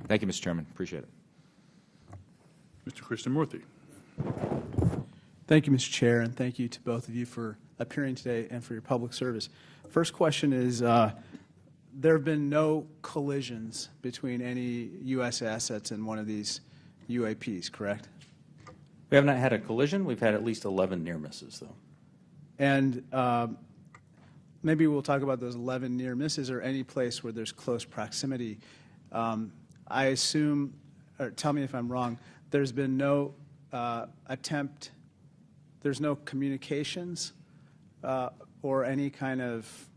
Thank you, Mr. Chairman. Appreciate it. Mr. Krishnamurthy. Thank you, Mr. Chair, and thank you to both of you for appearing today and for your public service. First question is, there have been no collisions between any U.S. assets in one of these UAPs, correct? We have not had a collision. We've had at least 11 near misses, though. And maybe we'll talk about those 11 near misses or any place where there's close proximity. I assume, or tell me if I'm wrong, there's been no attempt, there's no communications or any kind of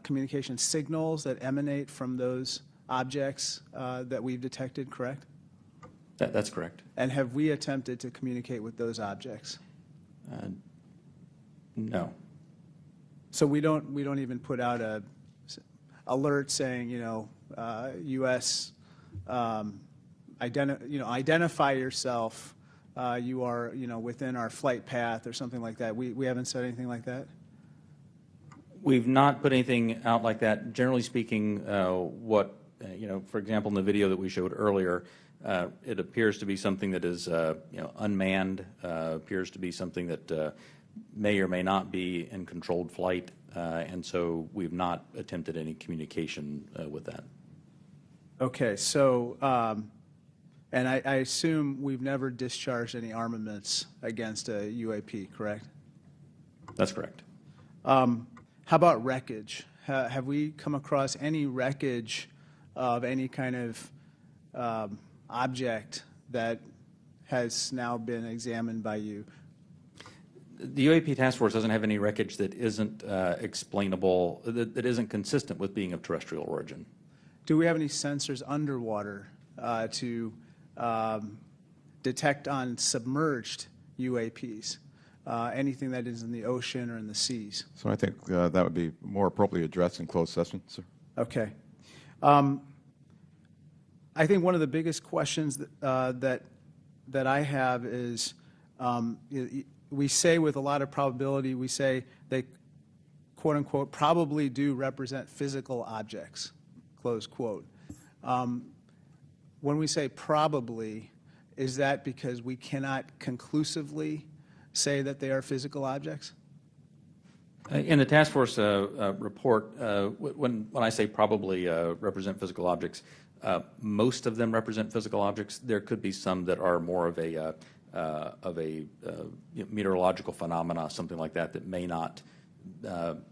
communication signals that emanate from those objects that we've detected, correct? That's correct. And have we attempted to communicate with those objects? No. So we don't even put out a alert saying, you know, U.S. Identify yourself. You are, you know, within our flight path or something like that. We haven't said anything like that. We've not put anything out like that. Generally speaking, you know, for example, in the video that we showed earlier, it appears to be something that is, you know, unmanned. Appears to be something that may or may not be in controlled flight, and so we've not attempted any communication with that. Okay, so, and I assume we've never discharged any armaments against a UAP, correct? That's correct. How about wreckage? Have we come across any wreckage of any kind of object that has now been examined by you? The UAP task force doesn't have any wreckage that isn't explainable, that isn't consistent with being of terrestrial origin. Do we have any sensors underwater to detect on submerged UAPs? Anything that is in the ocean or in the seas? So I think that would be more appropriately addressed in closed session, sir. Okay. I think one of the biggest questions that I have is, we say with a lot of probability, we say they, quote unquote, probably do represent physical objects, close quote. When we say probably, is that because we cannot conclusively say that they are physical objects? In the task force report, when I say probably represent physical objects, most of them represent physical objects. There could be some that are more of a meteorological phenomena, something like that, that may not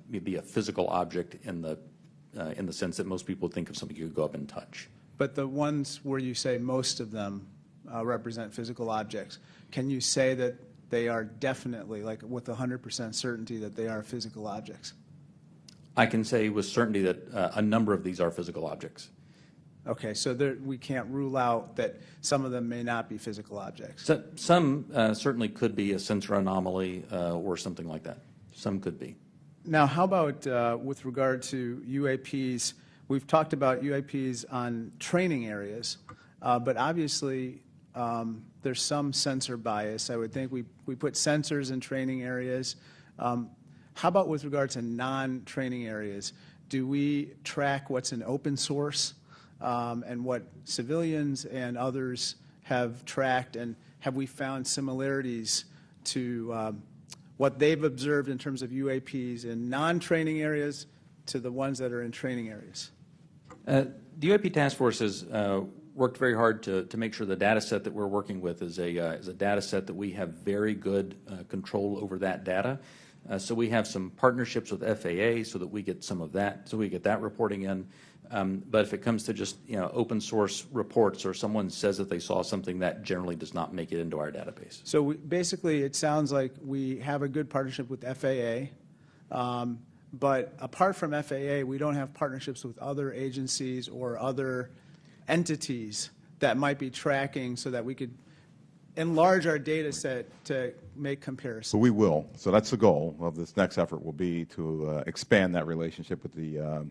be a physical object in the sense that most people think of something you could go up and touch. But the ones where you say most of them represent physical objects, can you say that they are definitely, like with 100% certainty, that they are physical objects? I can say with certainty that a number of these are physical objects. Okay, so we can't rule out that some of them may not be physical objects. So, some certainly could be a sensor anomaly or something like that. Some could be. Now, how about with regard to UAPs? We've talked about UAPs on training areas, but obviously there's some sensor bias. I would think we put sensors in training areas. How about with regard to non-training areas? Do we track what's in open source and what civilians and others have tracked, and have we found similarities to what they've observed in terms of UAPs in non-training areas to the ones that are in training areas? The UAP task force has worked very hard to make sure the data set that we're working with is a data set that we have very good control over that data. So we have some partnerships with FAA so that we get some of that, so we get that reporting in. But if it comes to just open source reports or someone says that they saw something, that generally does not make it into our database. So basically it sounds like we have a good partnership with FAA, but apart from FAA, we don't have partnerships with other agencies or other entities that might be tracking so that we could enlarge our data set to make comparisons. So we will. So that's the goal of this next effort, will be to expand that relationship with the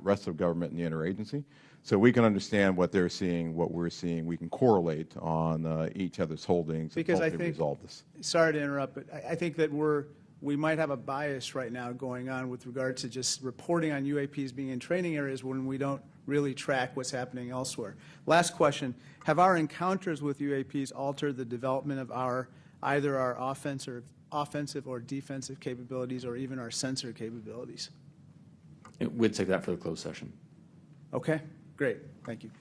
rest of government and the interagency, so we can understand what they're seeing, what we're seeing. We can correlate on each other's holdings because and hopefully resolve this. Sorry to interrupt, but I think that we're we might have a bias right now going on with regard to just reporting on UAPs being in training areas when we don't really track what's happening elsewhere. Last question, have our encounters with UAPs altered the development of either our offensive or defensive capabilities or even our sensor capabilities? We'd take that for the closed session. Okay, great. Thank you.